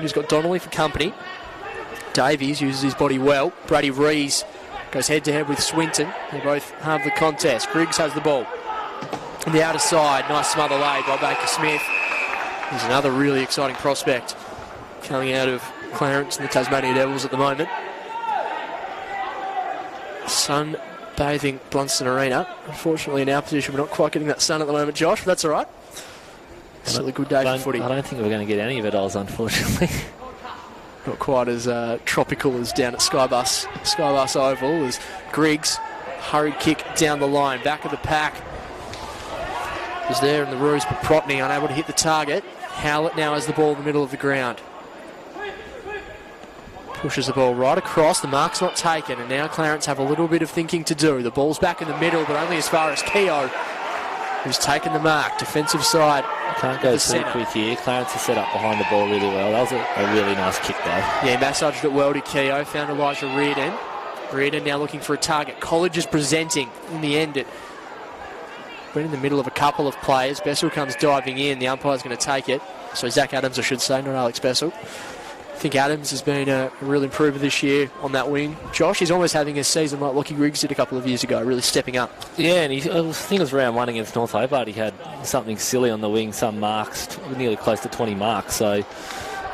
He's got Donnelly for company. Davies uses his body well. Brady Rees goes head-to-head with Swinton. They both have the contest. Griggs has the ball. On the outer side, nice smother laid by Baker Smith. He's another really exciting prospect coming out of Clarence and the Tasmanian Devils at the moment. Sun bathing Blundstone Arena. Unfortunately, in our position, we're not quite getting that sun at the moment, Josh, but that's all right. Still a good day for footy. I don't think we're going to get any of it, unfortunately. Not quite as tropical as down at Skybus Oval as Griggs. Hurried kick down the line. Back of the pack was there in the ruse, but Protney unable to hit the target. Howlett now has the ball in the middle of the ground. Pushes the ball right across. The mark's not taken, and now Clarence have a little bit of thinking to do. The ball's back in the middle, but only as far as Keogh, who's taken the mark. Defensive side. Can't go too quick here. Clarence is set up behind the ball really well. That was a really nice kick though. Yeah, massaged it well to Keogh. Found Elijah Reardon. Reardon now looking for a target. College is presenting. In the end, it went in the middle of a couple of players. Bessel comes diving in. The umpire's going to take it. So Zach Adams, I should say, not Alex Bessel. I think Adams has been a real improver this year on that wing. Josh, he's almost having a season like Lockie Griggs did a couple of years ago, really stepping up. Yeah, and I think it was round 1 against North Hobart. He had something silly on the wing, some marks, nearly close to 20 marks. So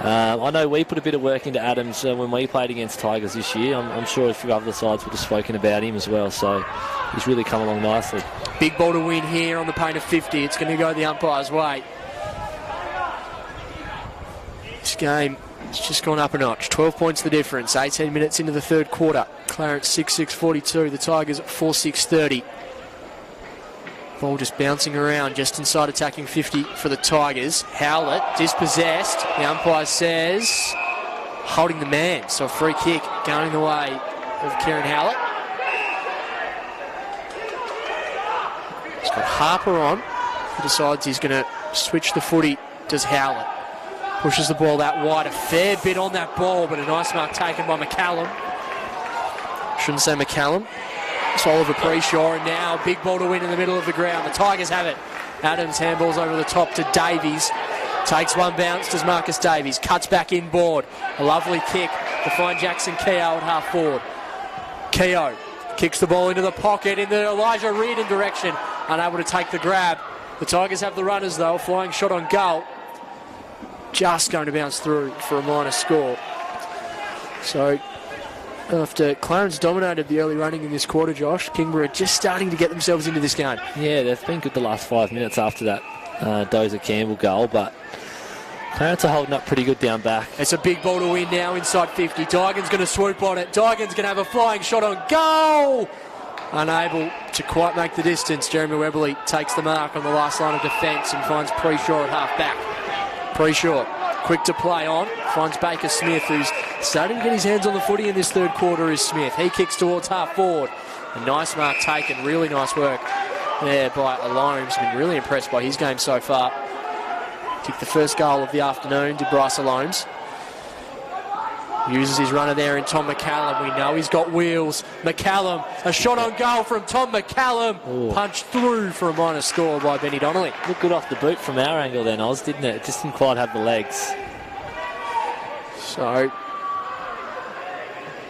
I know we put a bit of work into Adams when we played against Tigers this year. I'm sure a few other sides would have spoken about him as well. So he's really come along nicely. Big ball to win here on the paint of 50. It's going to go the umpire's way. This game, it's just gone up a notch. 12 points the difference. 18 minutes into the third quarter. Clarence 6-6-42. The Tigers 4-6-30. Ball just bouncing around just inside attacking 50 for the Tigers. Howlett dispossessed. The umpire says holding the man. So a free kick going the way of Kieran Howlett. He's got Harper on. He decides he's going to switch the footy. Does Howlett. Pushes the ball out wide. A fair bit on that ball, but a nice mark taken by McCallum. Shouldn't say McCallum. It's Oliver Preshaw, and now big ball to win in the middle of the ground. The Tigers have it. Adams handballs over the top to Davies. Takes one bounce, does Marcus Davies. Cuts back inboard. A lovely kick to find Jackson Keogh at half forward. Keogh kicks the ball into the pocket in the Elijah Reardon direction. Unable to take the grab. The Tigers have the runners though. Flying shot on goal. Just going to bounce through for a minor score. So after Clarence dominated the early running in this quarter, Josh, Kingborough just starting to get themselves into this game. Yeah, they've been good the last 5 minutes after that Dozer Campbell goal, but Clarence are holding up pretty good down back. It's a big ball to win now inside 50. Dygan's going to swoop on it. Dygan's going to have a flying shot on goal. Unable to quite make the distance. Jeremy Webley takes the mark on the last line of defence and finds Preshaw at half back. Preshaw, quick to play on, finds Baker Smith, who's starting to get his hands on the footy in this third quarter is Smith. He kicks towards half forward. A nice mark taken, really nice work there by Alomes. Been really impressed by his game so far. Kicked the first goal of the afternoon, did Bryce Alomes. Uses his runner there in Tom McCallum. We know he's got wheels. McCallum, a shot on goal from Tom McCallum. Ooh. Punched through for a minor score by Benny Donnelly. Looked good off the boot from our angle then, Oz, didn't it? It just didn't quite have the legs. So,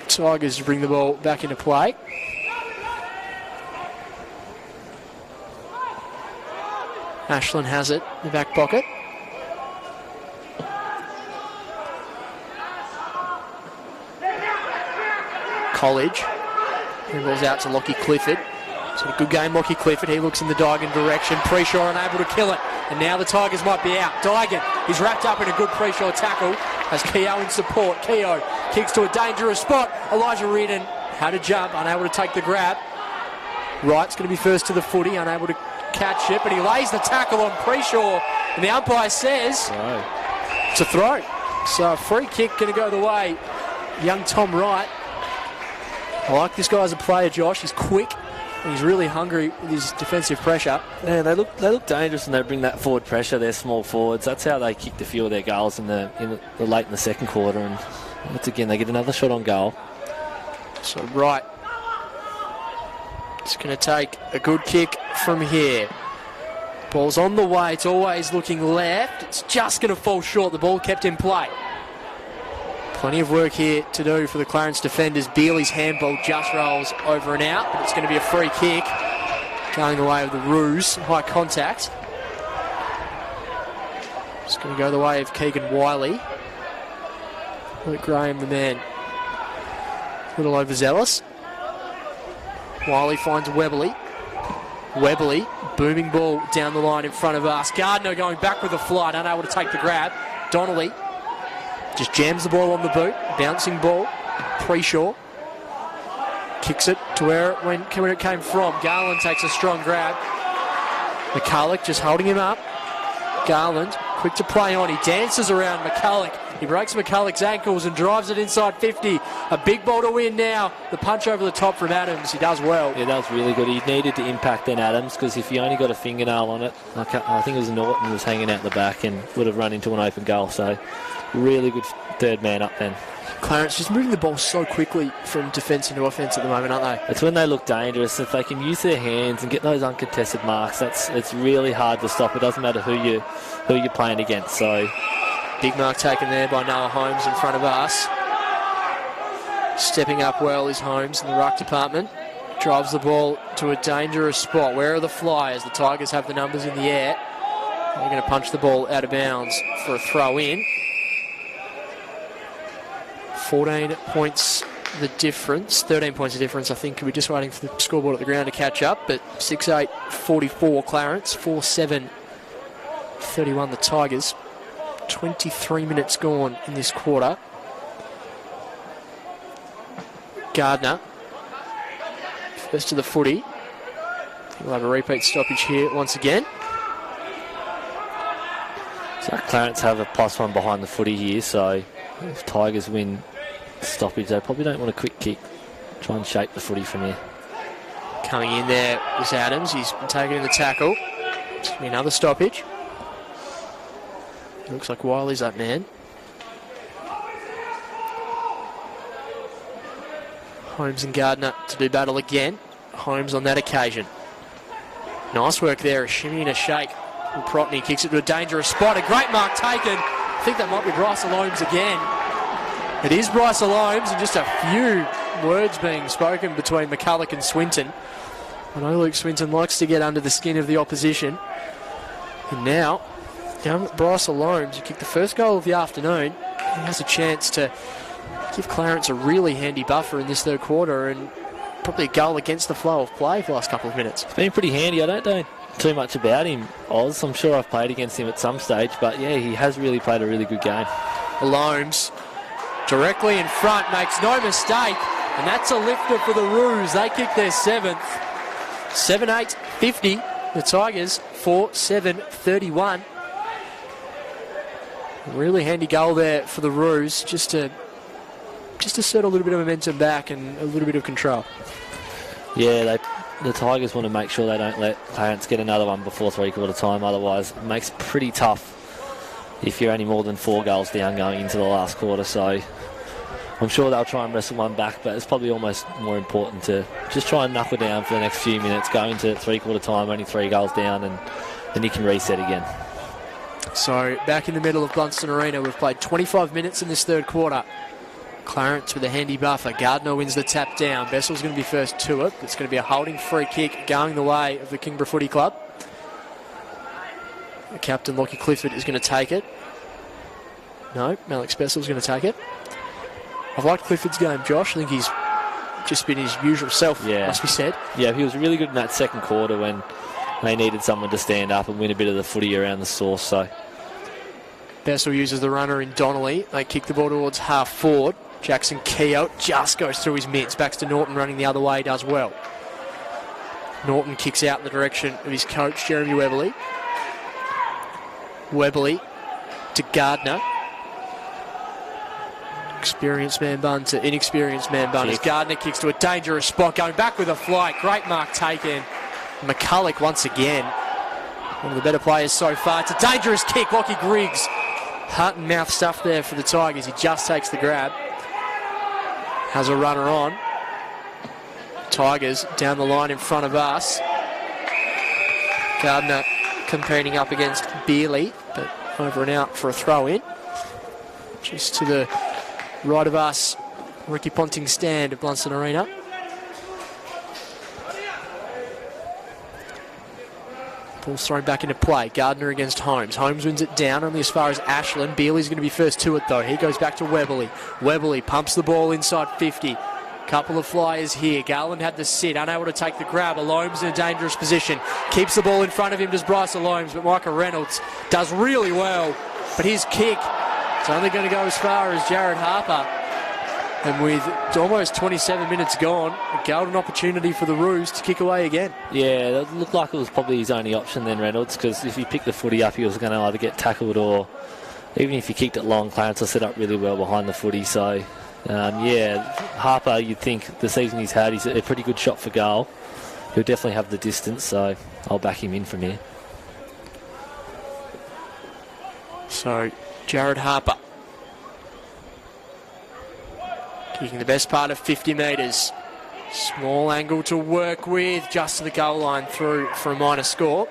Tigers bring the ball back into play. Ashland has it in the back pocket. College. Handballs out to Lockie Clifford. It's a good game, Lockie Clifford. He looks in the Dygan direction. Preshaw unable to kill it. And now the Tigers might be out. Dygan is wrapped up in a good Preshaw tackle. Has Keogh in support. Keogh kicks to a dangerous spot. Elijah Reardon had to jump, unable to take the grab. Wright's going to be first to the footy, unable to catch it, but he lays the tackle on Preshaw. And the umpire says it's a throw. So a free kick going to go the way. Young Tom Wright. I like this guy as a player, Josh. He's quick. And he's really hungry with his defensive pressure. Yeah, they look dangerous when they bring that forward pressure. They're small forwards. That's how they kicked a few of their goals in the late in the second quarter. And once again, they get another shot on goal. So Wright, it's going to take a good kick from here. Ball's on the way. It's always looking left. It's just going to fall short. The ball kept in play. Plenty of work here to do for the Clarence defenders. Bealey's handball just rolls over and out, but it's going to be a free kick going the way of the Roos. High contact. It's going to go the way of Keegan Wiley. Luke Graham, the man, a little overzealous. Wiley finds Webley. Webley, booming ball down the line in front of us. Gardner going back with a flight, unable to take the grab. Donnelly just jams the ball on the boot. Bouncing ball. Preshaw kicks it to where it came from. Garland takes a strong grab. McCulloch just holding him up. Garland, quick to play on. He dances around McCulloch. He breaks McCulloch's ankles and drives it inside 50. A big ball to win now. The punch over the top from Adams. He does well. Yeah, that was really good. He needed to impact then Adams, because if he only got a fingernail on it, I think it was Norton was hanging out the back and would have run into an open goal. So really good third man up then. Clarence just moving the ball so quickly from defence into offence at the moment, aren't they? It's when they look dangerous. If they can use their hands and get those uncontested marks, it's really hard to stop. It doesn't matter who you're playing against. So big mark taken there by Noah Holmes in front of us. Stepping up well is Holmes in the ruck department. Drives the ball to a dangerous spot. Where are the Flyers? The Tigers have the numbers in the air. They're going to punch the ball out of bounds for a throw in. 14 points the difference. 13 points the difference, I think. We're just waiting for the scoreboard at the ground to catch up. But 6-8-44 Clarence. 4-7-31 the Tigers. 23 minutes gone in this quarter. Gardner. First to the footy. I think we'll have a repeat stoppage here once again. So Clarence have a +1 behind the footy here. So if Tigers win stoppage, they probably don't want a quick kick. Try and shape the footy from here. Coming in there was Adams. He's been taken in the tackle. It's going to be another stoppage. Looks like Wiley's that man. Holmes and Gardner to do battle again. Holmes on that occasion. Nice work there. A shimmy and a shake. And Protney kicks it to a dangerous spot. A great mark taken. I think that might be Bryce Holmes again. It is Bryce Holmes, and just a few words being spoken between McCulloch and Swinton. I know Luke Swinton likes to get under the skin of the opposition. And now, young Bryce Holmes, who kicked the first goal of the afternoon, he has a chance to give Clarence a really handy buffer in this third quarter, and probably a goal against the flow of play for the last couple of minutes. It's been pretty handy. I don't know too much about him, Oz. I'm sure I've played against him at some stage, but yeah, he has really played a really good game. Holmes directly in front, makes no mistake, and that's a lifter for the Roos. They kick their 7th. 7-8-50. The Tigers 4-7-31. Really handy goal there for the Roos, just to set a little bit of momentum back and a little bit of control. Yeah, the Tigers want to make sure they don't let Clarence get another one before three-quarter time. Otherwise, it makes it pretty tough if you're only more than 4 goals down going into the last quarter. So I'm sure they'll try and wrestle one back, but it's probably almost more important to just try and knuckle down for the next few minutes, go into three-quarter time, only 3 goals down, and then you can reset again. So back in the middle of Blundstone Arena, we've played 25 minutes in this third quarter. Clarence with a handy buffer. Gardner wins the tap down. Bessel's going to be first to it. It's going to be a holding free kick going the way of the Kingborough Footy Club. The captain, Lockie Clifford, is going to take it. No, Alex Bessel's going to take it. I've liked Clifford's game, Josh. I think he's just been his usual self, must be said. Yeah, he was really good in that second quarter when they needed someone to stand up and win a bit of the footy around the source. So Bessel uses the runner in Donnelly. They kick the ball towards half forward. Jackson Keogh just goes through his mitts. Baxter Norton running the other way, does well. Norton kicks out in the direction of his coach, Jeremy Webley. Webley to Gardner. Experienced man bun to inexperienced man bun. As Gardner kicks to a dangerous spot, going back with a flight. Great mark taken. McCulloch once again, one of the better players so far. It's a dangerous kick. Lockie Griggs, heart and mouth stuff there for the Tigers. He just takes the grab. Has a runner on. Tigers down the line in front of us. Gardner competing up against Bealey, but over and out for a throw in. Just to the right of us, Ricky Ponting's stand at Blundstone Arena. Ball's thrown back into play. Gardner against Holmes. Holmes wins it down only as far as Ashland. Bealey's going to be first to it though. He goes back to Weberly. Weberly pumps the ball inside 50. Couple of flyers here. Garland had the sit, unable to take the grab. Alomes in a dangerous position. Keeps the ball in front of him, does Bryce Alomes, but Micah Reynolds does really well. But his kick is only going to go as far as Jared Harper. And with almost 27 minutes gone, a golden opportunity for the Roos to kick away again. Yeah, it looked like it was probably his only option then, Reynolds, because if he picked the footy up, he was going to either get tackled or, even if he kicked it long, Clarence will set up really well behind the footy. So, Harper, you'd think the season he's had, he's a pretty good shot for goal. He'll definitely have the distance, so I'll back him in from here. So, Jared Harper kicking the best part of 50 metres. Small angle to work with, just to the goal line through for a minor score.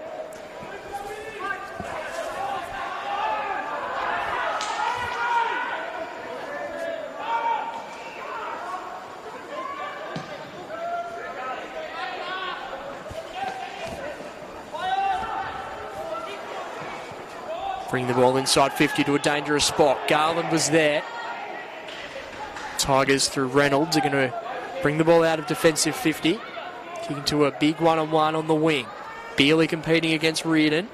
Bring the ball inside 50 to a dangerous spot. Garland was there. Tigers through Reynolds are going to bring the ball out of defensive 50. Kicking to a big one-on-one on the wing. Bealey competing against Reardon.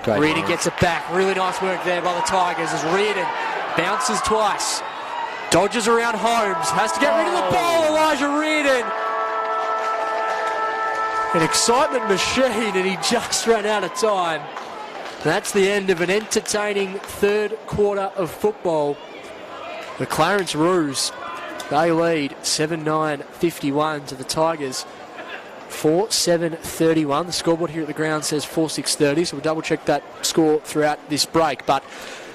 Great Reardon ball. gets it back. Really nice work there by the Tigers as Reardon bounces twice. Dodges around Holmes. Has to get rid of the ball. Elijah Reardon. An excitement machine, and he just ran out of time. That's the end of an entertaining third quarter of football. The Clarence Roos, they lead 7-9-51 to the Tigers 4-7-31. The scoreboard here at the ground says 4-6-30, so we'll double check that score throughout this break. But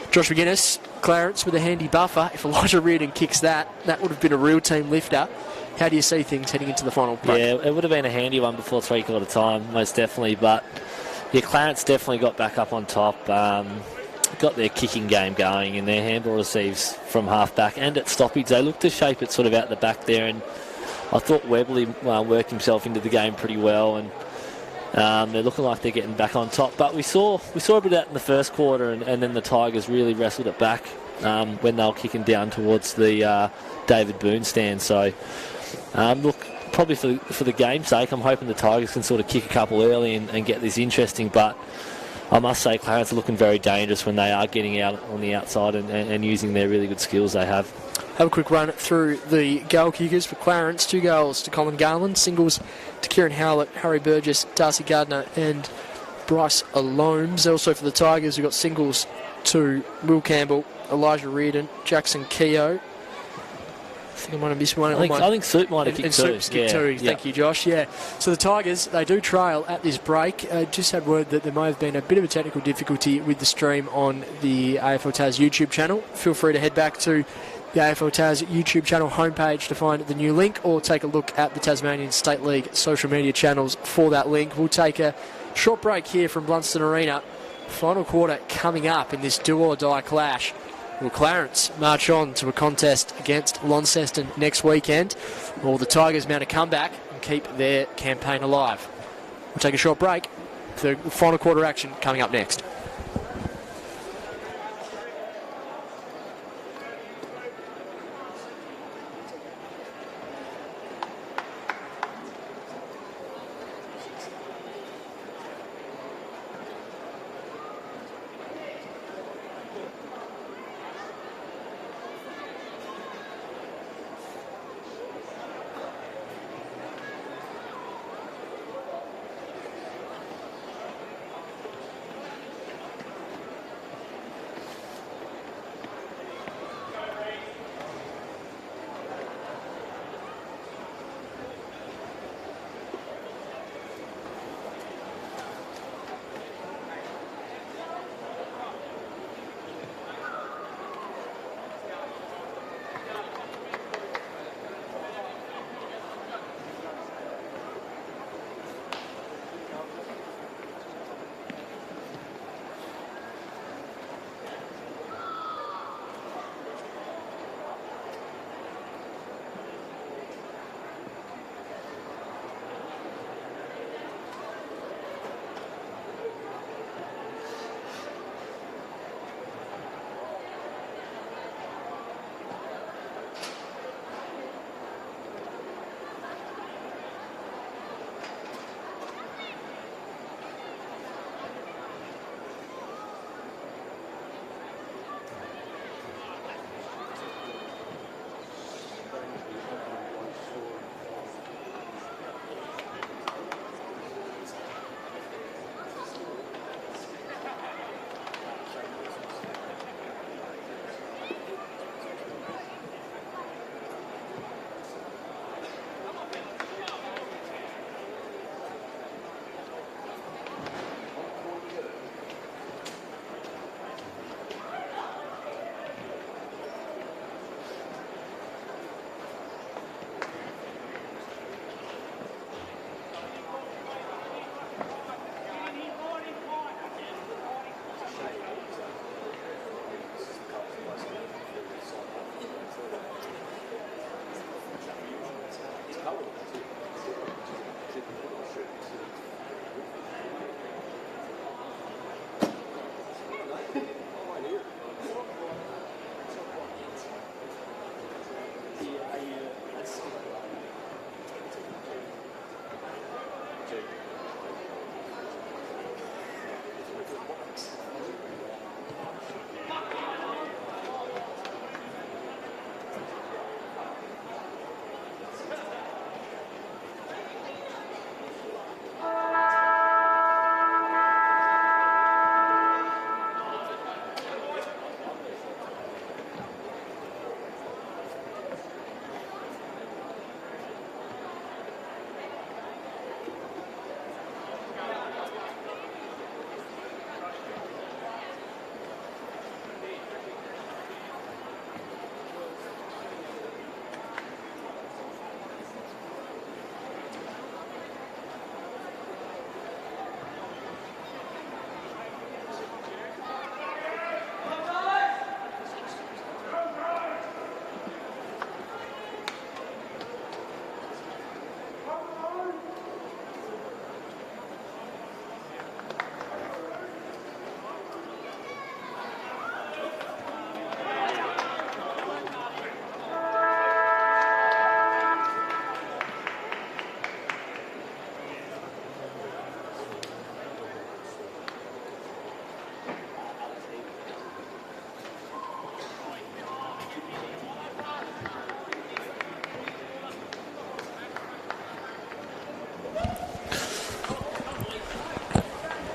Josh McGuinness, Clarence with a handy buffer. If Elijah Reardon kicks that would have been a real team lifter. How do you see things heading into the final break? Yeah, it would have been a handy one before three-quarter time, most definitely. But, yeah, Clarence definitely got back up on top. Got their kicking game going, and their handball receives from half-back and at stoppage. They looked to shape it sort of out the back there, and I thought Webley worked himself into the game pretty well, and they're looking like they're getting back on top. But we saw a bit of that in the first quarter, and then the Tigers really wrestled it back when they were kicking down towards the David Boone stand. So, look, probably for the game's sake, I'm hoping the Tigers can sort of kick a couple early and get this interesting, but I must say Clarence are looking very dangerous when they are getting out on the outside and using their really good skills they have. Have a quick run through the goal kickers for Clarence. 2 goals to Colin Garland, singles to Kieran Howlett, Harry Burgess, Darcy Gardner and Bryce Alomes. Also for the Tigers, we've got singles to Will Campbell, Elijah Reardon, Jackson Keogh. I think I might have missed one. I think Soup might have kicked two. Two. Thank you, Josh. Yeah. So the Tigers, they do trail at this break. Just had word that there may have been a bit of a technical difficulty with the stream on the AFL Taz YouTube channel. Feel free to head back to the AFL Taz YouTube channel homepage to find the new link, or take a look at the Tasmanian State League social media channels for that link. We'll take a short break here from Blundstone Arena. Final quarter coming up in this do-or-die clash. Will Clarence march on to a contest against Launceston next weekend, or the Tigers mount a comeback and keep their campaign alive? We'll take a short break. The final quarter action coming up next.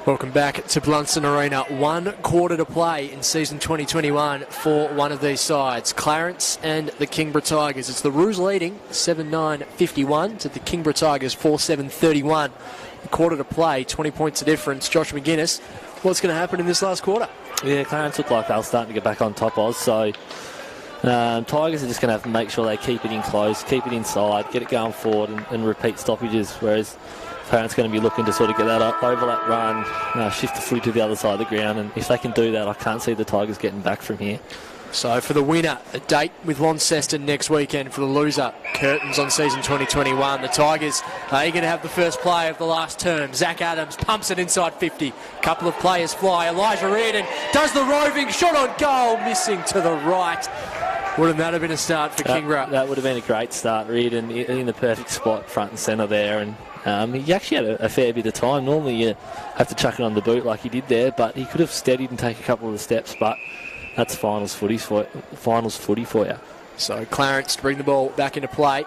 Welcome back to Blundstone Arena. 1 quarter to play in season 2021 for one of these sides, Clarence and the Kingborough Tigers. It's the Roos leading 7-9-51 to the Kingborough Tigers 4-7-31. A quarter to play, 20 points of difference. Josh McGuinness, what's going to happen in this last quarter? Yeah, Clarence looked like they were starting to get back on top of, so Tigers are just going to have to make sure they keep it in close, keep it inside, get it going forward and repeat stoppages, whereas Clarence going to be looking to sort of get that overlap run, shift the footy to the other side of the ground, and if they can do that, I can't see the Tigers getting back from here. So for the winner, a date with Launceston next weekend. For the loser, curtains on season 2021. The Tigers are going to have the first play of the last term. Zach Adams pumps it inside 50. A couple of players fly. Elijah Reardon does the roving shot on goal, missing to the right. Wouldn't that have been a start for Kingborough? That would have been a great start. Reardon in the perfect spot, front and centre there, and he actually had a fair bit of time. Normally you have to chuck it on the boot like he did there, but he could have steadied and taken a couple of the steps, but that's finals footy for you. So Clarence to bring the ball back into play.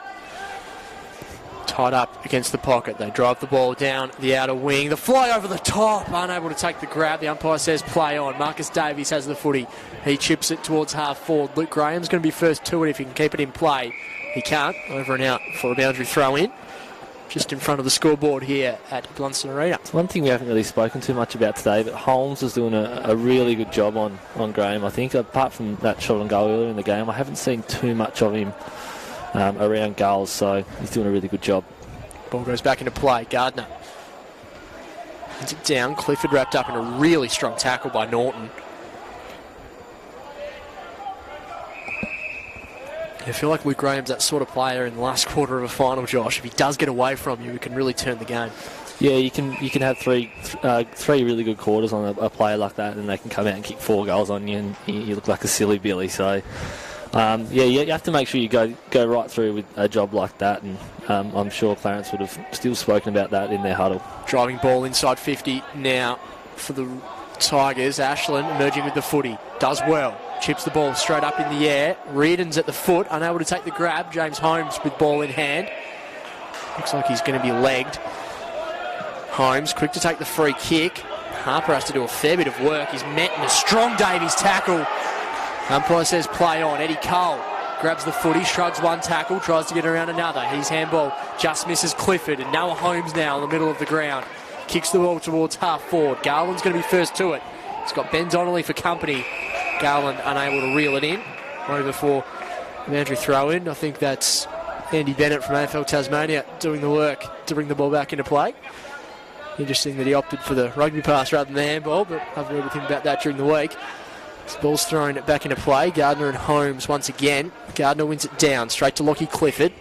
Tied up against the pocket. They drive the ball down the outer wing. The fly over the top, unable to take the grab. The umpire says play on. Marcus Davies has the footy. He chips it towards half forward. Luke Graham's going to be first to it if he can keep it in play. He can't. Over and out for a boundary throw in. Just in front of the scoreboard here at Blundstone Arena. It's one thing we haven't really spoken too much about today, but Holmes is doing a really good job on Graham. I think apart from that shot on goal earlier in the game, I haven't seen too much of him around goals, so he's doing a really good job. Ball goes back into play. Gardner hands it down. Clifford wrapped up in a really strong tackle by Norton. I feel like Luke Graham's that sort of player in the last quarter of a final, Josh. If he does get away from you, he can really turn the game. Yeah, you can have three really good quarters on a player like that, and they can come out and kick 4 goals on you, and you look like a silly Billy. So, you have to make sure you go right through with a job like that, and I'm sure Clarence would have still spoken about that in their huddle. Driving ball inside 50 now for the Tigers. Ashland emerging with the footy. Does well. Chips the ball straight up in the air. Reardon's at the foot, unable to take the grab. James Holmes with ball in hand. Looks like he's going to be legged. Holmes quick to take the free kick. Harper has to do a fair bit of work. He's met in a strong Davies tackle. Umpire says play on. Eddie Cole grabs the footy, shrugs one tackle, tries to get around another. His handball just misses Clifford, and Noah Holmes now in the middle of the ground. Kicks the ball towards half forward. Garland's going to be first to it. He's got Ben Donnelly for company. Garland unable to reel it in. Over for Andrew throw-in. I think that's Andy Bennett from AFL Tasmania doing the work to bring the ball back into play. Interesting that he opted for the rugby pass rather than the handball, but I've heard with him about that during the week. This ball's thrown back into play. Gardner and Holmes once again. Gardner wins it down, straight to Lockie Clifford.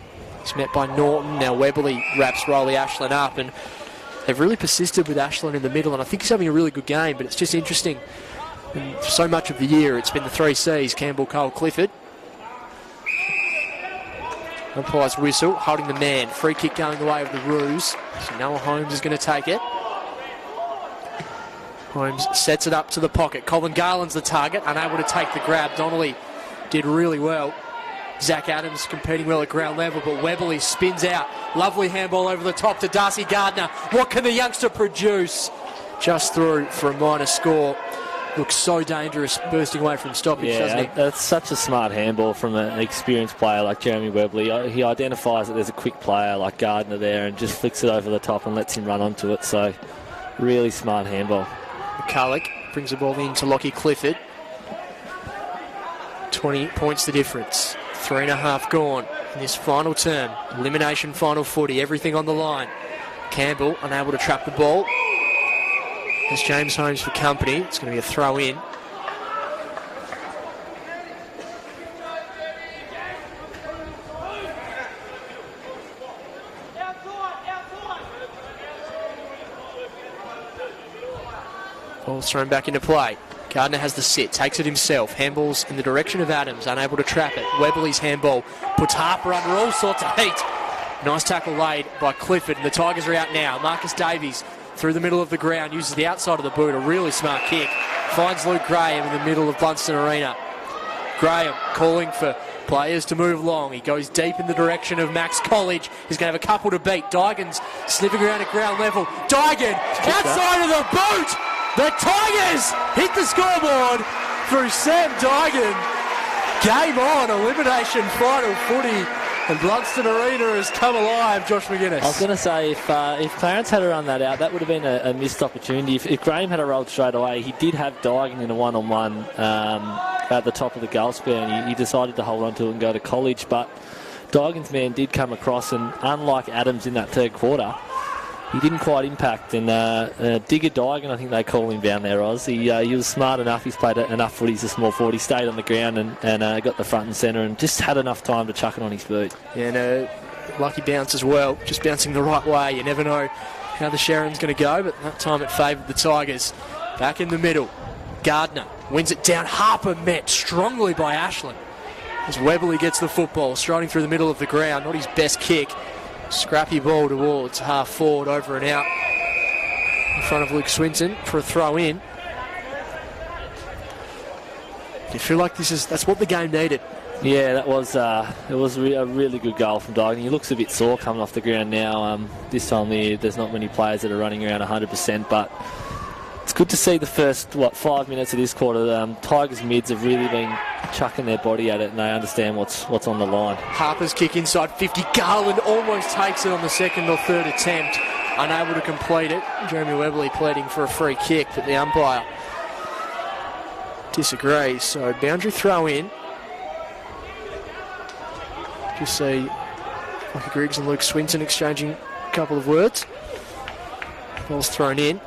He's met by Norton. Now Weberly wraps Riley Ashland up, and they've really persisted with Ashland in the middle, and I think he's having a really good game, but it's just interesting. And for so much of the year, it's been the 3 Cs, Campbell, Cole, Clifford. Umpire's whistle, holding the man. Free kick going the way of the Roos. So Noah Holmes is going to take it. Holmes sets it up to the pocket. Colin Garland's the target, unable to take the grab. Donnelly did really well. Zach Adams competing well at ground level, but Weberly spins out. Lovely handball over the top to Darcy Gardner. What can the youngster produce? Just through for a minor score. Looks so dangerous bursting away from stoppage, doesn't he? That's such a smart handball from an experienced player like Jeremy Weberly. He identifies that there's a quick player like Gardner there and just flicks it over the top and lets him run onto it. So, really smart handball. McCulloch brings the ball in to Lockie Clifford. 20 points the difference. 3.5 gone in this final term. Elimination final footy, everything on the line. Campbell unable to trap the ball. There's James Holmes for company. It's going to be a throw in. Ball's thrown back into play. Gardner has the sit, takes it himself. Handballs in the direction of Adams, unable to trap it. Weberly's handball puts Harper under all sorts of heat. Nice tackle laid by Clifford, and the Tigers are out now. Marcus Davies through the middle of the ground, uses the outside of the boot, a really smart kick. Finds Luke Graham in the middle of Blundstone Arena. Graham calling for players to move along. He goes deep in the direction of Max College. He's going to have a couple to beat. Dygan's sniffing around at ground level. Dygan outside of the boot. The Tigers hit the scoreboard through Sam Dygan. Game on. Elimination final footy. And Blundstone Arena has come alive, Josh McGuinness. I was going to say, if Clarence had run that out, that would have been a missed opportunity. If Graham had rolled straight away, he did have Dygan in a one-on-one at the top of the goal square, and he decided to hold on to it and go to College. But Dygan's man did come across, and unlike Adams in that third quarter, he didn't quite impact. And Digger Dygan, I think they call him down there, Oz. He was smart enough. He's played enough footy. He's a small forward. He stayed on the ground and got the front and centre and just had enough time to chuck it on his boot. Yeah, and a lucky bounce as well. Just bouncing the right way. You never know how the Sharon's going to go, but that time it favoured the Tigers. Back in the middle. Gardner wins it down. Harper met strongly by Ashland. As Webley gets the football, striding through the middle of the ground. Not his best kick. Scrappy ball towards half forward, over and out in front of Luke Swinton for a throw in. Do you feel like that's what the game needed? Yeah, it was a really good goal from Dygan. He looks a bit sore coming off the ground now. This time of the year, there's not many players that are running around 100%, but it's good to see the first 5 minutes of this quarter. Tigers mids have really been chucking their body at it, and they understand what's on the line. Harper's kick inside 50. Garland almost takes it on the second or third attempt, unable to complete it. Jeremy Webley pleading for a free kick, but the umpire disagrees. So boundary throw in. Just see Michael Griggs and Luke Swinton exchanging a couple of words. Ball's thrown in.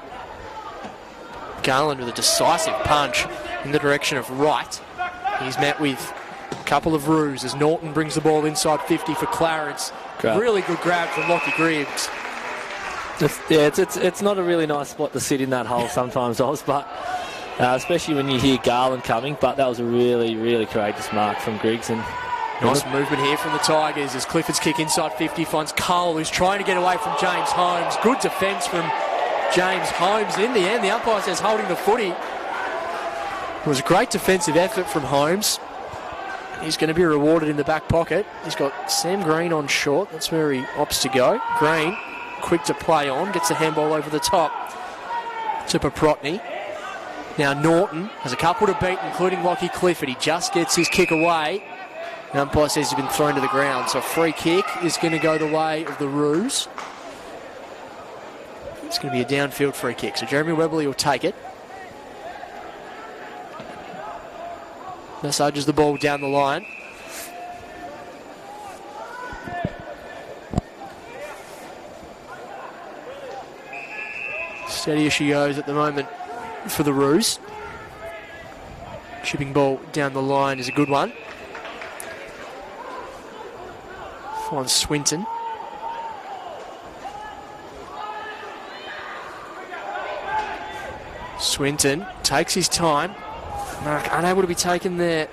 Garland with a decisive punch in the direction of right. He's met with a couple of roos as Norton brings the ball inside 50 for Clarence. Really good grab from Lockie Griggs. It's not a really nice spot to sit in that hole sometimes, Oz, but especially when you hear Garland coming. But that was a really, really courageous mark from Griggs. And nice movement here from the Tigers as Clifford's kick inside 50 finds Cole, who's trying to get away from James Holmes. Good defence from James Holmes. In the end, the umpire says holding the footy. It was a great defensive effort from Holmes. He's going to be rewarded in the back pocket. He's got Sam Green on short. That's where he opts to go. Green, quick to play on, gets the handball over the top to Paprotny. Now Norton has a couple to beat, including Lockie Clifford. He just gets his kick away. The umpire says he's been thrown to the ground. So a free kick is going to go the way of the Roos. It's going to be a downfield free kick. So Jeremy Webley will take it. Massages the ball down the line. Steady as she goes at the moment for the Roos. Chipping ball down the line is a good one. Finds Swinton. Swinton takes his time. Mark unable to be taken there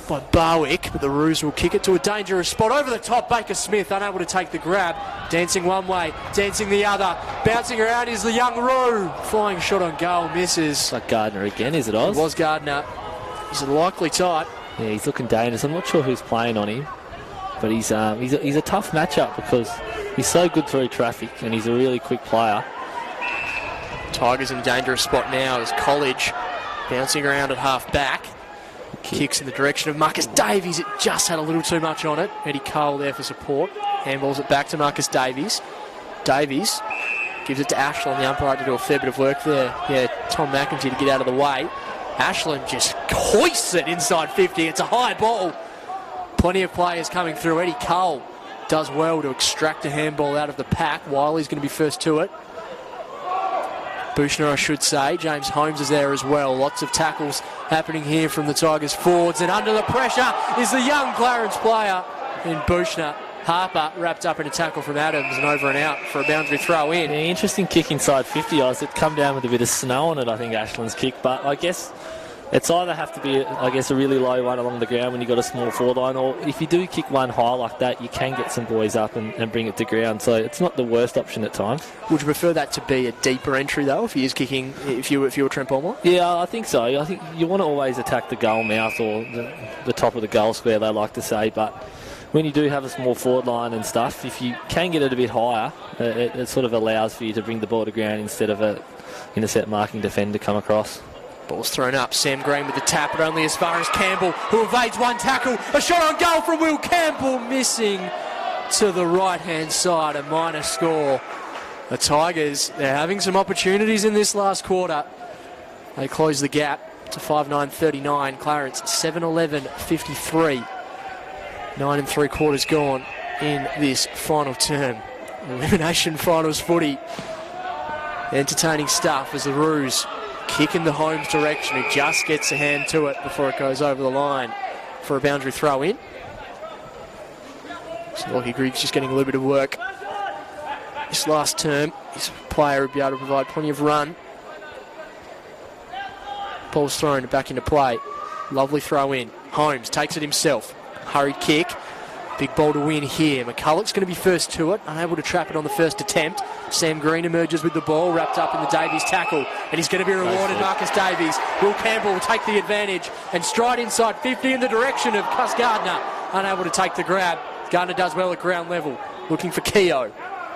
by Barwick, but the Roos will kick it to a dangerous spot. Over the top, Baker Smith unable to take the grab. Dancing one way, dancing the other. Bouncing around is the young Roo. Flying shot on goal, misses. It's like Gardner again, is it, Oz? It was Gardner. He's a likely type. Yeah, he's looking dangerous. I'm not sure who's playing on him, but he's a tough matchup because he's so good through traffic and he's a really quick player. Tigers in a dangerous spot now as College bouncing around at half back. Kicks in the direction of Marcus Davies. It just had a little too much on it. Eddie Cole there for support. Handballs it back to Marcus Davies. Davies gives it to Ashland. The umpire had to do a fair bit of work there. Yeah, Tom McEntee to get out of the way. Ashland just hoists it inside 50. It's a high ball. Plenty of players coming through. Eddie Cole does well to extract a handball out of the pack. Wiley's going to be first to it. Buchner, I should say. James Holmes is there as well. Lots of tackles happening here from the Tigers forwards, and under the pressure is the young Clarence player in Buchner. Harper wrapped up in a tackle from Adams and over and out for a boundary throw in. Yeah, interesting kick inside 50. It come down with a bit of snow on it, I think, Ashland's kick, but I guess It's either have to be, I guess, a really low one along the ground when you've got a small forward line, or if you do kick one high like that, you can get some boys up and bring it to ground. So it's not the worst option at times. Would you prefer that to be a deeper entry, though, if he is kicking, if you were Trent Palmer? Yeah, I think so. I think you want to always attack the goal mouth or the top of the goal square, they like to say, but when you do have a small forward line and stuff, if you can get it a bit higher, it sort of allows for you to bring the ball to ground instead of a intercept marking defender come across. Ball's thrown up. Sam Green with the tap, but only as far as Campbell, who evades one tackle. A shot on goal from Will Campbell, missing to the right-hand side. A minor score. The Tigers, they're having some opportunities in this last quarter. They close the gap to 5-9-39. Clarence 7-11-53. 9 3/4 gone in this final term. Elimination finals footy. Entertaining stuff as the Roos kick in the Holmes direction. He just gets a hand to it before it goes over the line for a boundary throw in. So Lockie Griggs just getting a little bit of work this last term. His player would be able to provide plenty of run. Ball's thrown back into play. Lovely throw in. Holmes takes it himself. Hurried kick. Big ball to win here. McCulloch's going to be first to it, unable to trap it on the first attempt. Sam Green emerges with the ball, wrapped up in the Davies tackle, and he's going to be rewarded. Marcus Davies. Will Campbell will take the advantage and stride inside 50 in the direction of Cus Gardner. Unable to take the grab. Gardner does well at ground level, looking for Keogh.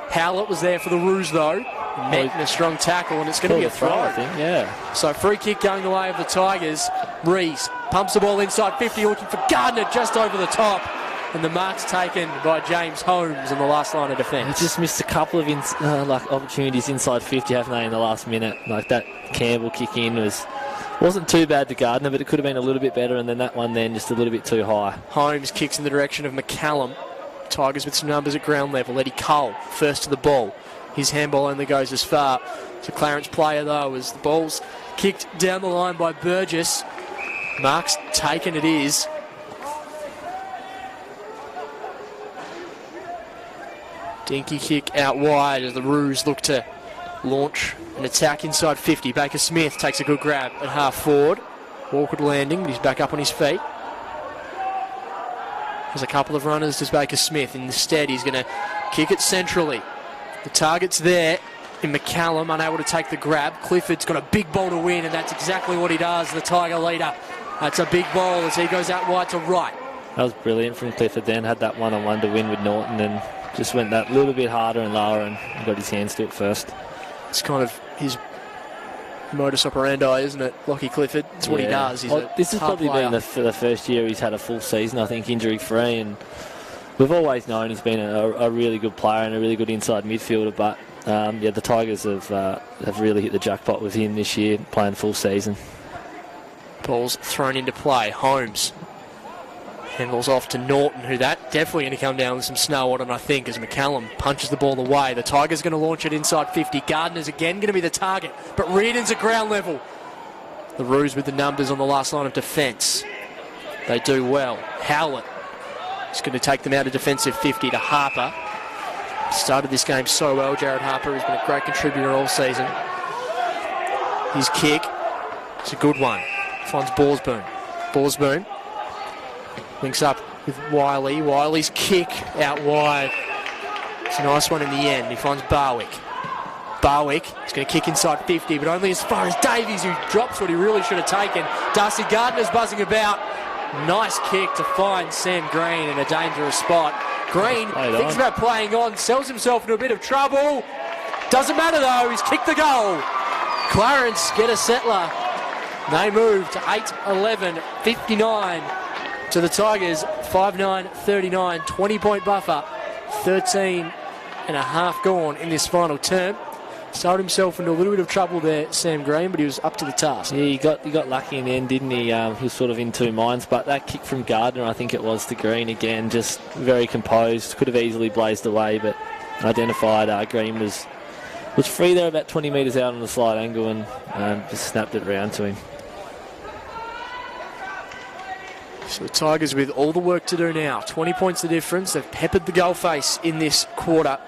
Howlett was there for the Roos though. Met in a strong tackle, and it's going to be a throw. I think, yeah. So free kick going the way of the Tigers. Rees pumps the ball inside 50, looking for Gardner just over the top. And the mark's taken by James Holmes in the last line of defence. He just missed a couple of opportunities inside 50, haven't they, in the last minute. Like that Campbell kick in wasn't too bad to Gardner, but it could have been a little bit better, and then that one then just a little bit too high. Holmes kicks in the direction of McCallum. Tigers with some numbers at ground level. Eddie Cole first to the ball. His handball only goes as far. It's a Clarence player though, as the ball's kicked down the line by Burgess. Mark's taken, it is. Dinky kick out wide as the Roos look to launch an attack inside 50. Baker Smith takes a good grab at half forward. Awkward landing, but he's back up on his feet. There's a couple of runners to Baker Smith. Instead, he's going to kick it centrally. The target's there in McCallum, unable to take the grab. Clifford's got a big ball to win, and that's exactly what he does, the Tiger leader. That's a big ball as he goes out wide to right. That was brilliant from Clifford then. Had that one-on-one to win with Norton and just went that little bit harder and lower and got his hands to it first. It's kind of his modus operandi, isn't it? Lockie Clifford. It's what he does. This has probably been the first year he's had a full season, I think, injury-free. And we've always known he's been a really good player and a really good inside midfielder. But, the Tigers have really hit the jackpot with him this year, playing full season. Ball's thrown into play. Holmes handballs off to Norton, who that definitely going to come down with some snow on it, I think, as McCallum punches the ball away. The Tigers going to launch it inside 50. Gardner's again going to be the target, but Reardon's at ground level. The Roos with the numbers on the last line of defence. They do well. Howlett is going to take them out of defensive 50 to Harper. Started this game so well, Jared Harper has been a great contributor all season. His kick, it's a good one. Finds Borsboom. Borsboom links up with Wiley. Wiley's kick out wide. It's a nice one in the end. He finds Barwick. Barwick is going to kick inside 50, but only as far as Davies, who drops what he really should have taken. Darcy Gardner's buzzing about. Nice kick to find Sam Green in a dangerous spot. Green thinks about playing on, sells himself into a bit of trouble. Doesn't matter though, he's kicked the goal. Clarence get a settler. They move to 8-11-59 to the Tigers. 5-9-39, 20-point buffer. 13 and a half gone in this final term. Started himself into a little bit of trouble there, Sam Green, but he was up to the task. Yeah, he got lucky in the end, didn't he? He was sort of in two minds, but that kick from Gardner, I think it was, to Green again, just very composed. Could have easily blazed away, but identified Green was free there about 20 metres out on the slight angle and just snapped it round to him. So the Tigers with all the work to do now. 20 points the difference. They've peppered the goal face in this quarter.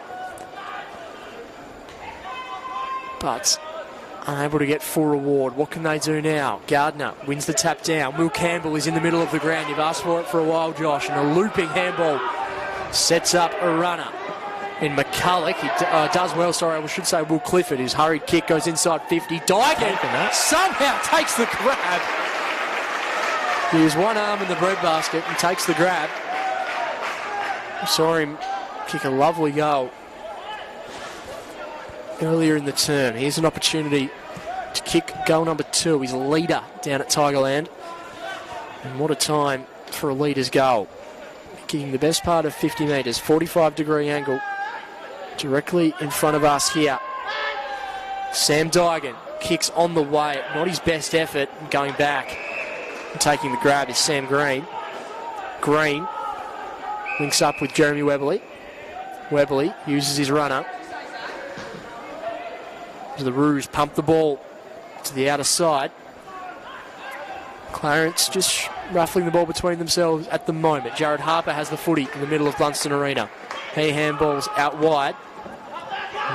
But unable to get full reward. What can they do now? Gardner wins the tap down. Will Campbell is in the middle of the ground. You've asked for it for a while, Josh. And a looping handball sets up a runner in McCulloch. He does well, sorry, I should say Will Clifford. His hurried kick goes inside 50. Dygan somehow takes the grab. He has one arm in the breadbasket and takes the grab. I saw him kick a lovely goal earlier in the term. Here's an opportunity to kick goal number 2. He's a leader down at Tigerland. And what a time for a leader's goal. Kicking the best part of 50 metres, 45-degree angle, directly in front of us here. Sam Dygan kicks on the way, not his best effort, and going back and taking the grab is Sam Green. Green links up with Jeremy Webley. Webley uses his runner. The Roos pump the ball to the outer side. Clarence just ruffling the ball between themselves at the moment. Jared Harper has the footy in the middle of Blundstone Arena. He handballs out wide.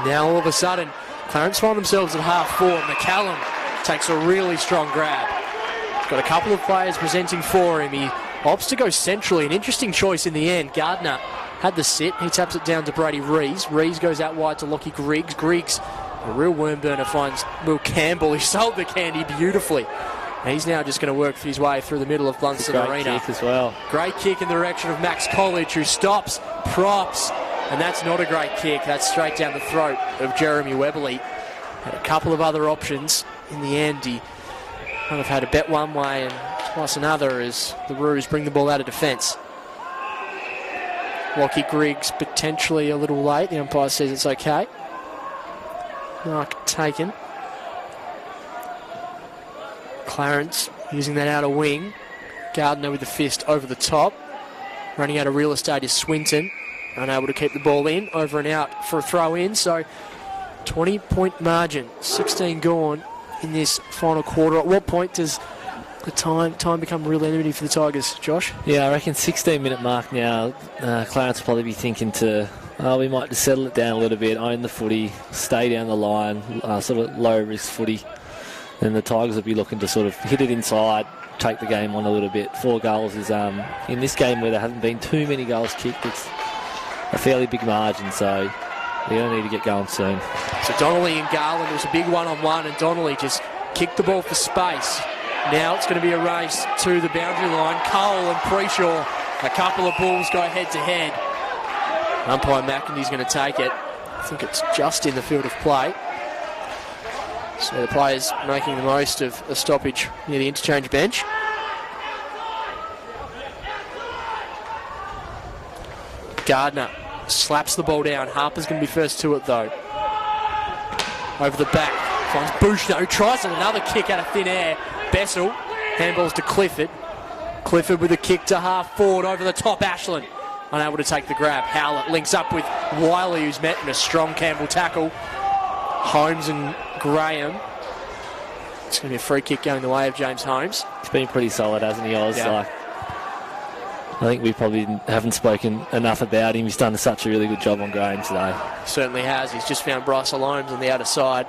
Now all of a sudden, Clarence find themselves at half forward. McCallum takes a really strong grab. He's got a couple of players presenting for him. He opts to go centrally. An interesting choice in the end. Gardner had the sit. He taps it down to Brady Rees. Rees goes out wide to Lockie Griggs. Griggs, a real worm burner, finds Will Campbell. He sold the candy beautifully. And he's now just going to work his way through the middle of Blundstone Arena. Great kick as well. Great kick in the direction of Max College, who stops, props, and that's not a great kick. That's straight down the throat of Jeremy Webley. Had a couple of other options. In the end, he kind of had a bet one way and twice another as the Roos bring the ball out of defence. Lockie Griggs potentially a little late. The umpire says it's okay. Mark taken. Clarence using that outer wing. Gardner with the fist over the top. Running out of real estate is Swinton. Unable to keep the ball in. Over and out for a throw in. So 20-point margin. 16 gone in this final quarter. At what point does the time become real enemy for the Tigers, Josh? Yeah, I reckon 16-minute mark now. Clarence will probably be thinking we might just settle it down a little bit, own the footy, stay down the line, sort of low-risk footy. Then the Tigers will be looking to sort of hit it inside, take the game on a little bit. 4 goals is, in this game where there hasn't been too many goals kicked, it's a fairly big margin, so they're going to need to get going soon. So Donnelly and Garland, it was a big one-on-one, and Donnelly just kicked the ball for space. Now it's going to be a race to the boundary line. Cole and Preshaw, a couple of balls go head-to-head. Umpire McIntyre's going to take it. I think it's just in the field of play. So the players making the most of a stoppage near the interchange bench. Gardner slaps the ball down. Harper's going to be first to it though. Over the back. Finds Bushno, who tries another kick out of thin air. Bessel handballs to Clifford. Clifford with a kick to half forward over the top. Ashland unable to take the grab. Howlett links up with Wiley, who's met in a strong Campbell tackle. Holmes and Graham. It's going to be a free kick going the way of James Holmes. He's been pretty solid, hasn't he, Oz? Yeah. I think we probably haven't spoken enough about him. He's done such a really good job on Graham today. Certainly has. He's just found Bryce Alomes on the outer side.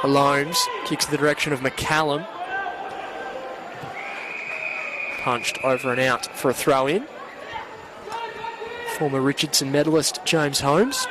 Alomes kicks in the direction of McCallum. Punched over and out for a throw in. Former Richardson medalist James Holmes.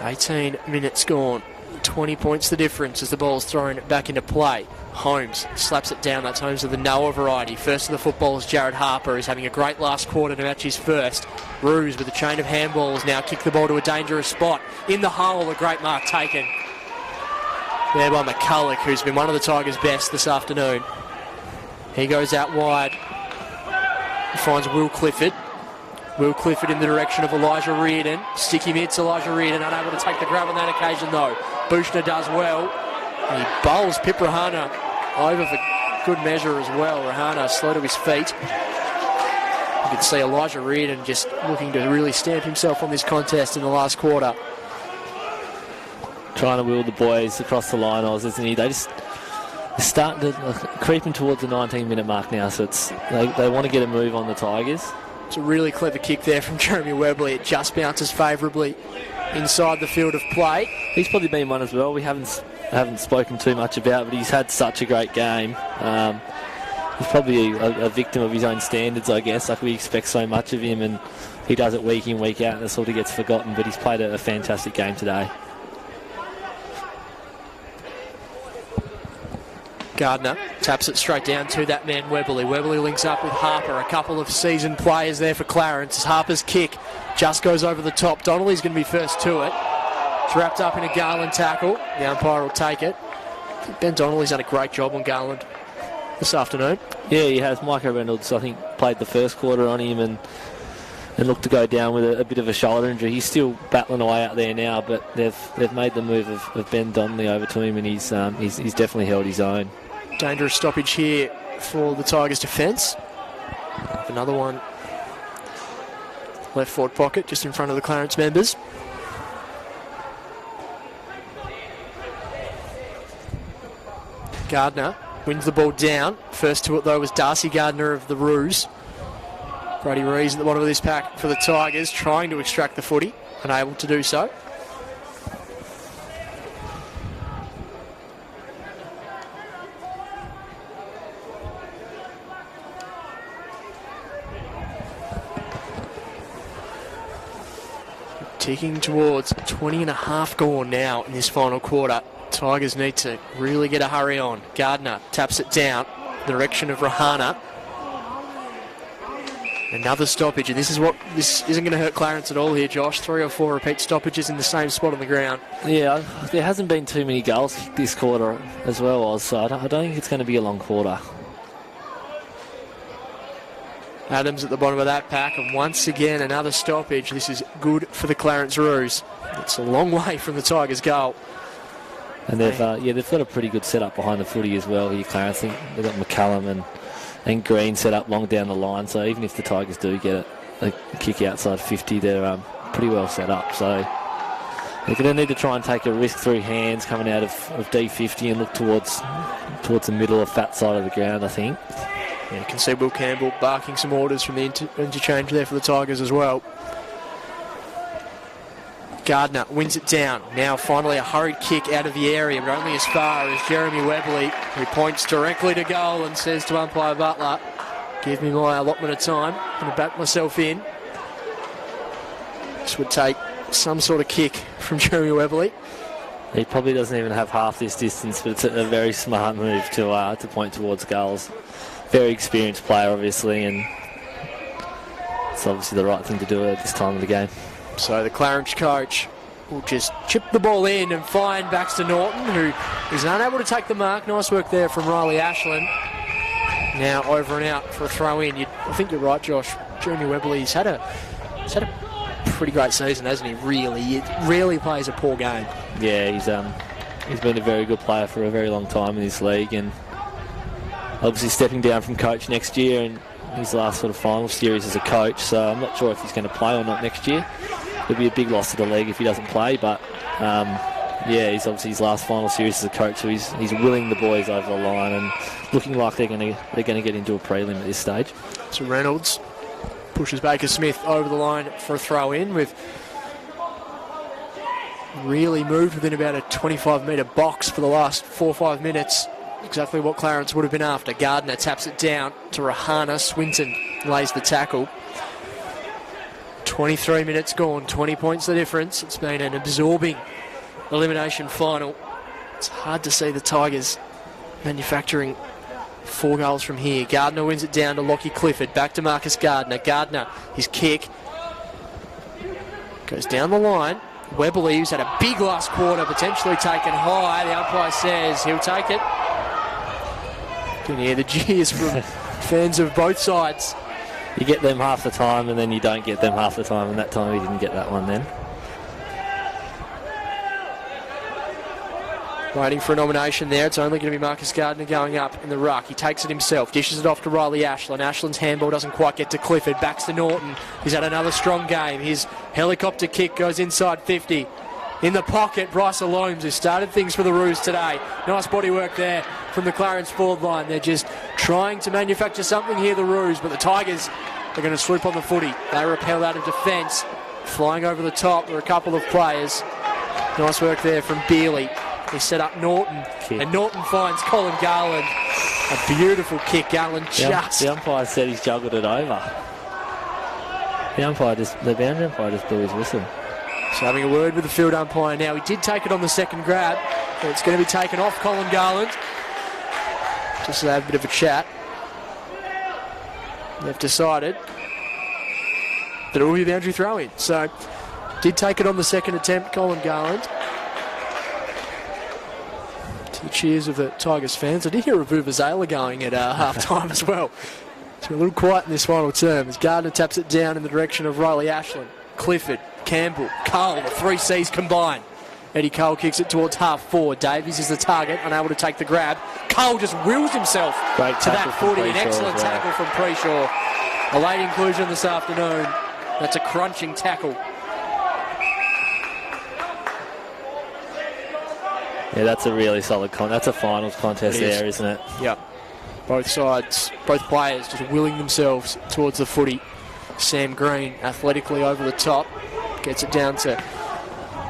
$18 minutes gone. 20 points the difference as the ball's thrown back into play. Holmes slaps it down. That's Holmes of the Noah variety. First of the football is Jared Harper, who's having a great last quarter to match his first. Roos with a chain of handballs now kick the ball to a dangerous spot. In the hole, a great mark taken there by McCulloch, who's been one of the Tigers' best this afternoon. He goes out wide. He finds Will Clifford. Will Clifford in the direction of Elijah Reardon. Sticky mitts, Elijah Reardon unable to take the grab on that occasion though. Bushner does well. And he bowls Pip Rahana over for good measure as well. Rahana slow to his feet. You can see Elijah Reardon just looking to really stamp himself on this contest in the last quarter. Trying to wheel the boys across the line, Oz, isn't he? They're starting to creeping towards the 19-minute mark now, so they want to get a move on the Tigers. It's a really clever kick there from Jeremy Webley. It just bounces favourably inside the field of play. He's probably been one as well. We haven't spoken too much about, but he's had such a great game. He's probably a victim of his own standards, I guess. Like, we expect so much of him, and he does it week in, week out, and it sort of gets forgotten. But he's played a fantastic game today. Gardner taps it straight down to that man Webley. Webley links up with Harper. A couple of seasoned players there for Clarence. Harper's kick just goes over the top. Donnelly's going to be first to it. It's wrapped up in a Garland tackle. The umpire will take it. I think Ben Donnelly's done a great job on Garland this afternoon. Yeah, he has. Micah Reynolds, I think, played the first quarter on him and looked to go down with a bit of a shoulder injury. He's still battling away out there now, but they've made the move of Ben Donnelly over to him, and he's definitely held his own. Dangerous stoppage here for the Tigers' defence. Another one. Left forward pocket, just in front of the Clarence members. Gardner wins the ball down. First to it, though, was Darcy Gardner of the Roos. Brady Rees at the bottom of this pack for the Tigers, trying to extract the footy, unable to do so. Ticking towards 20 and a half gone now in this final quarter. Tigers need to really get a hurry on. Gardner taps it down, the direction of Rahana. Another stoppage, and this isn't going to hurt Clarence at all here, Josh. 3 or 4 repeat stoppages in the same spot on the ground. Yeah, there hasn't been too many goals this quarter as well, Oz, so I don't think it's going to be a long quarter. Adams at the bottom of that pack, and once again another stoppage. This is good for the Clarence Roos. It's a long way from the Tigers' goal. And they've got a pretty good setup behind the footy as well here, Clarence. I think they've got McCallum and Green set up long down the line, so even if the Tigers do get a kick outside 50, they're pretty well set up. So they're going to need to try and take a risk through hands coming out of D50 and look towards the middle or fat side of the ground, I think. Yeah, you can see Will Campbell barking some orders from the interchange there for the Tigers as well. Gardner wins it down. Now finally a hurried kick out of the area, but only as far as Jeremy Webley, who points directly to goal and says to umpire Butler, give me my allotment of time. I'm going to back myself in. This would take some sort of kick from Jeremy Webley. He probably doesn't even have half this distance, but it's a very smart move to point towards goals. Very experienced player, obviously, and it's obviously the right thing to do at this time of the game. So the Clarence coach will just chip the ball in and find Baxter Norton, who is unable to take the mark. Nice work there from Riley Ashland. Now over and out for a throw in. I think you're right, Josh. Jeremy Webley's had a pretty great season, hasn't he? He rarely plays a poor game. Yeah, he's been a very good player for a very long time in this league, and obviously stepping down from coach next year and his last sort of final series as a coach, so I'm not sure if he's going to play or not next year. It'll be a big loss to the league if he doesn't play, but he's obviously his last final series as a coach, so he's willing the boys over the line and looking like they're going to get into a prelim at this stage. So Reynolds pushes Baker Smith over the line for a throw in, with really moved within about a 25-metre box for the last 4 or 5 minutes. Exactly what Clarence would have been after. Gardner taps it down to Rahana. Swinton lays the tackle. 23 minutes gone, 20 points the difference. It's been an absorbing elimination final. It's hard to see the Tigers manufacturing 4 goals from here. Gardner wins it down to Lockie Clifford. Back to Marcus Gardner. Gardner, his kick goes down the line. Webley, who's had a big last quarter, potentially taken high. The umpire says he'll take it. You can hear the jeers from fans of both sides. You get them half the time and then you don't get them half the time, and that time he didn't get that one then. Waiting for a nomination there. It's only going to be Marcus Gardner going up in the ruck. He takes it himself, dishes it off to Riley Ashland. Ashland's handball doesn't quite get to Clifford. Backs to Norton. He's had another strong game. His helicopter kick goes inside 50. In the pocket, Bryce Alomes, who started things for the Roos today. Nice body work there from the Clarence forward line. They're just trying to manufacture something here, the Roos, but the Tigers They're going to swoop on the footy. They repel out of defence. Flying over the top are a couple of players. Nice work there from Bealey. He set up Norton, and Norton finds Colin Garland. A beautiful kick. Garland The umpire said he's juggled it over. The boundary umpire just blew his whistle. So having a word with the field umpire now. He did take it on the second grab, but it's going to be taken off Colin Garland. Just to have a bit of a chat. They've decided that it will be a boundary throw-in. So did take it on the second attempt, Colin Garland. To the cheers of the Tigers fans. I did hear a vuvuzela going at half-time as well. So a little quiet in this final term as Gardner taps it down in the direction of Riley Ashland. Clifford, Campbell, Cole, the three C's combined. Eddie Cole kicks it towards half-forward. Davies is the target, unable to take the grab. Cole just wills himself to that footy. An excellent tackle from Preshaw. A late inclusion this afternoon. That's a crunching tackle. Yeah, that's a really solid that's a finals contest there, isn't it? Yep. Both sides, both players just willing themselves towards the footy. Sam Green athletically over the top. Gets it down to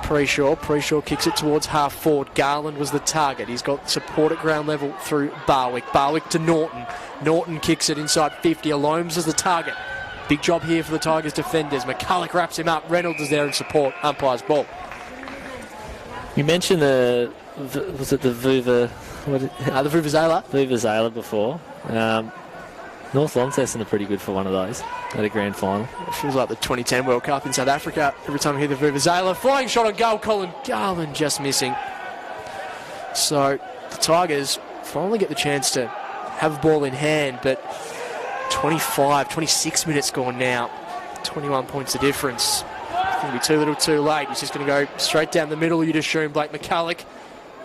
Preshaw. Preshaw kicks it towards half-forward. Garland was the target. He's got support at ground level through Barwick. Barwick to Norton. Norton kicks it inside 50. Alomes is the target. Big job here for the Tigers defenders. McCulloch wraps him up. Reynolds is there in support. Umpire's ball. You mentioned the Vuvuzela? Vuvuzela before. North Launceston are pretty good for one of those at a grand final. It feels like the 2010 World Cup in South Africa. Every time I hear the Vuvuzela, flying shot on goal, Colin Garland just missing. So the Tigers finally get the chance to have a ball in hand, but 26 minutes gone now. 21 points of difference. It's going to be too little too late. He's just going to go straight down the middle, you'd assume. Blake McCulloch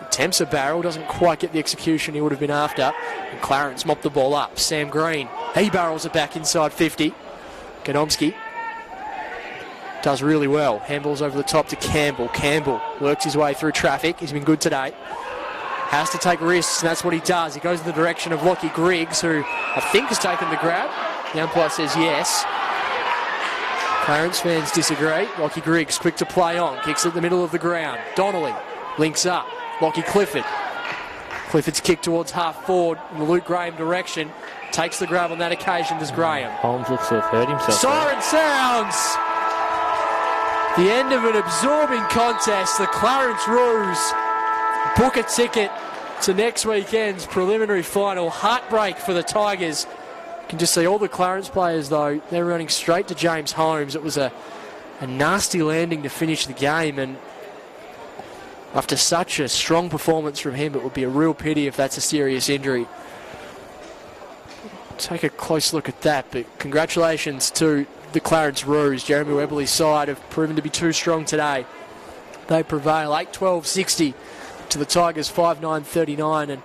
attempts a barrel, doesn't quite get the execution he would have been after. And Clarence mopped the ball up. Sam Green, he barrels it back inside 50. Ganomski does really well. Handballs over the top to Campbell. Campbell works his way through traffic. He's been good today. Has to take risks, and that's what he does. He goes in the direction of Lockie Griggs, who I think has taken the grab. The umpire says yes. Clarence fans disagree. Lockie Griggs quick to play on. Kicks it in the middle of the ground. Donnelly links up. Lockie Clifford. Clifford's kick towards half-forward in the Luke Graham direction. Takes the grab on that occasion, does Graham. Holmes looks to have hurt himself. Siren sounds! The end of an absorbing contest. The Clarence Roos book a ticket to next weekend's preliminary final. Heartbreak for the Tigers. You can just see all the Clarence players, though. They're running straight to James Holmes. It was a nasty landing to finish the game, and after such a strong performance from him, it would be a real pity if that's a serious injury. Take a close look at that, but congratulations to the Clarence Roos. Jeremy Webley's side have proven to be too strong today. They prevail 8-12-60 to the Tigers 5-9-39, and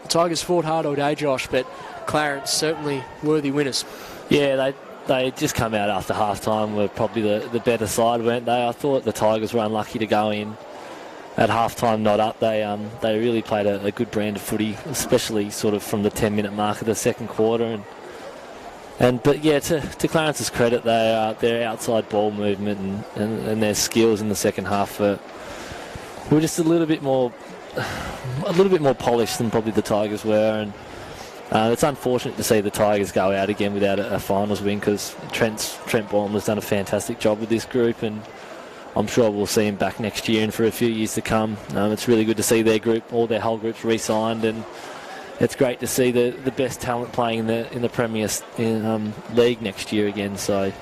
the Tigers fought hard all day, Josh, but Clarence certainly worthy winners. Yeah, they just come out after half-time, were probably the better side, weren't they? I thought the Tigers were unlucky to go in at half-time not up. They really played a good brand of footy, especially sort of from the 10-minute mark of the second quarter. But yeah, to Clarence's credit, their outside ball movement and their skills in the second half were just a little bit more polished than probably the Tigers were. And it's unfortunate to see the Tigers go out again without a finals win, because Trent Bourne has done a fantastic job with this group, and I'm sure we'll see him back next year and for a few years to come. It's really good to see their group, all their whole groups re-signed, and it's great to see the best talent playing in the Premier League next year again. So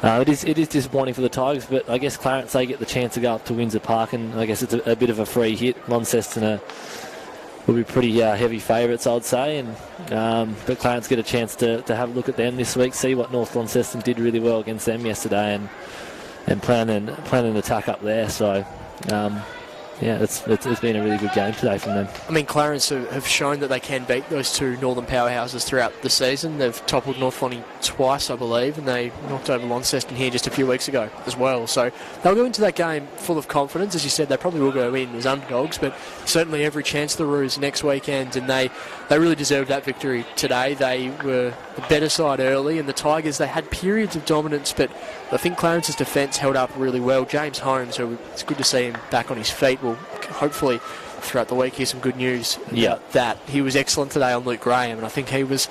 it is disappointing for the Tigers, but I guess Clarence, they get the chance to go up to Windsor Park, and I guess it's a bit of a free hit. Launceston will be pretty heavy favourites, I'd say, but Clarence get a chance to have a look at them this week, see what North Launceston did really well against them yesterday, and plan an attack up there. So it's been a really good game today from them. I mean, Clarence have shown that they can beat those two northern powerhouses throughout the season. They've toppled North Lonnie twice, I believe, and they knocked over Launceston here just a few weeks ago as well. So they'll go into that game full of confidence. As you said, they probably will go in as underdogs, but certainly every chance the Roos next weekend, and they really deserved that victory today. They were the better side early, and the Tigers, they had periods of dominance, but I think Clarence's defence held up really well. James Holmes, so it's good to see him back on his feet. We'll hopefully throughout the week hear some good news about that. He was excellent today on Luke Graham, and I think he was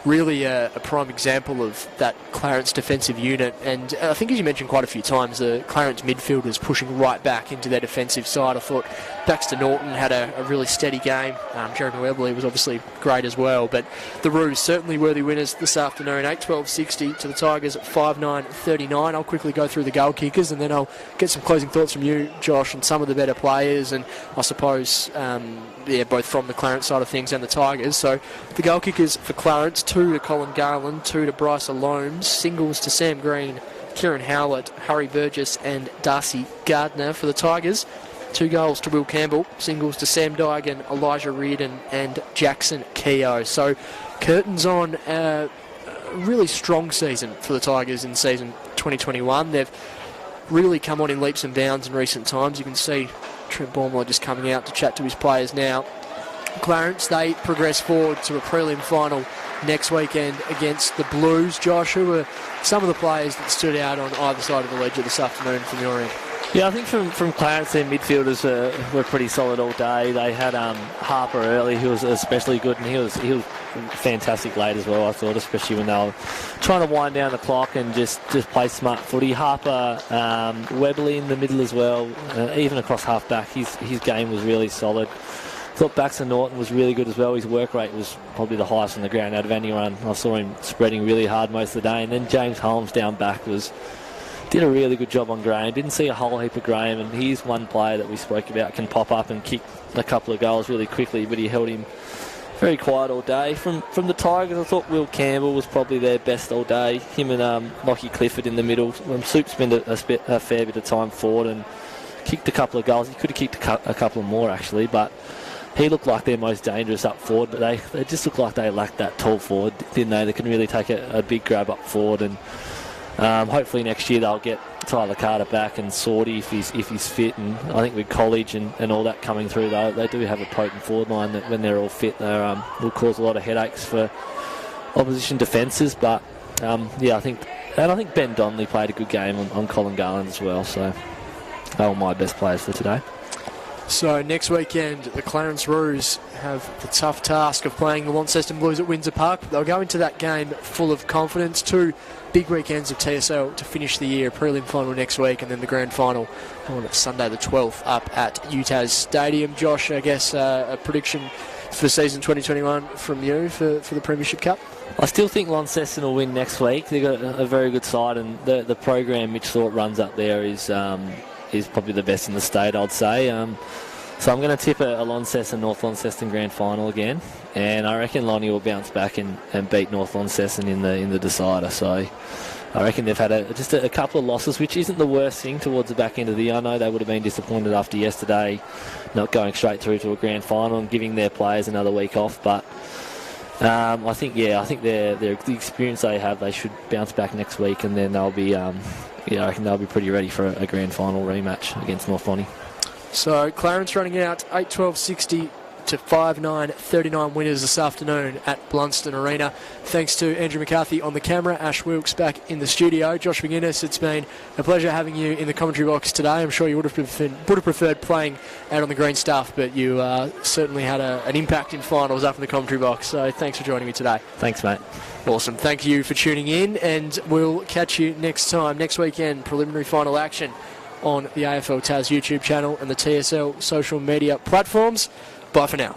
really a prime example of that Clarence defensive unit. And I think, as you mentioned quite a few times, the Clarence midfielders pushing right back into their defensive side. I thought Baxter Norton had a really steady game. Jeremy Webley was obviously great as well. But the Roos certainly worthy winners this afternoon. 8-12-60 to the Tigers at 5-9-39. I'll quickly go through the goal kickers, and then I'll get some closing thoughts from you, Josh, on some of the better players, and I suppose both from the Clarence side of things and the Tigers. So the goal kickers for Clarence: 2 to Colin Garland, 2 to Bryce Alomes, singles to Sam Green, Kieran Howlett, Harry Burgess and Darcy Gardner. For the Tigers, 2 goals to Will Campbell, singles to Sam Dygan, Elijah Reardon and Jackson Keogh. So curtains on a really strong season for the Tigers in season 2021. They've really come on in leaps and bounds in recent times. You can see Trent Baumler just coming out to chat to his players now. Clarence, they progress forward to a prelim final next weekend against the Blues. Josh, who were some of the players that stood out on either side of the ledger this afternoon from your end? Yeah, I think from Clarence, their midfielders were pretty solid all day. They had Harper early, who was especially good, and he was fantastic late as well, I thought, especially when they were trying to wind down the clock and just play smart footy. Harper, Webley in the middle as well, even across half-back, his game was really solid. I thought Baxter Norton was really good as well. His work rate was probably the highest on the ground out of anyone. I saw him spreading really hard most of the day. And then James Holmes down back did a really good job on Graham. Didn't see a whole heap of Graham, and he's one player that we spoke about, can pop up and kick a couple of goals really quickly, but he held him very quiet all day. From the Tigers, I thought Will Campbell was probably their best all day. Him and Lockie Clifford in the middle. Soup spent a fair bit of time forward and kicked a couple of goals. He could have kicked a couple more actually, but he looked like their most dangerous up forward, but they just looked like they lacked that tall forward, didn't they? They couldn't really take a big grab up forward, and hopefully next year they'll get Tyler Carter back and Sorty if he's fit, and I think with college and all that coming through, they do have a potent forward line that when they're all fit, they will cause a lot of headaches for opposition defences. But I think Ben Donnelly played a good game on Colin Garland as well, so they were my best players for today. So next weekend, the Clarence Roos have the tough task of playing the Launceston Blues at Windsor Park. They'll go into that game full of confidence. 2 big weekends of TSL to finish the year. Prelim final next week, and then the grand final on Sunday the 12th up at UTAS Stadium. Josh, I guess a prediction for season 2021 from you for the Premiership Cup? I still think Launceston will win next week. They've got a very good side, and the program Mitch Thorpe runs up there is probably the best in the state, I'd say. So I'm going to tip a Launceston North Launceston grand final again, and I reckon Lonnie will bounce back and beat North Launceston in the decider. So I reckon they've had just a couple of losses, which isn't the worst thing towards the back end of the year. I know they would have been disappointed after yesterday not going straight through to a grand final and giving their players another week off, but I think the experience they have, they should bounce back next week, and then they'll be I reckon they'll be pretty ready for a grand final rematch against North Lonnie. So Clarence running out 8-12-60 to 5-9-39 winners this afternoon at Blundstone Arena. Thanks to Andrew McCarthy on the camera, Ash Wilkes back in the studio. Josh McGuinness, it's been a pleasure having you in the commentary box today. I'm sure you would have preferred playing out on the green stuff, but you certainly had an impact in finals up in the commentary box. So thanks for joining me today. Thanks, mate. Awesome. Thank you for tuning in, and we'll catch you next time. Next weekend, preliminary final action on the AFL Tas YouTube channel and the TSL social media platforms. Bye for now.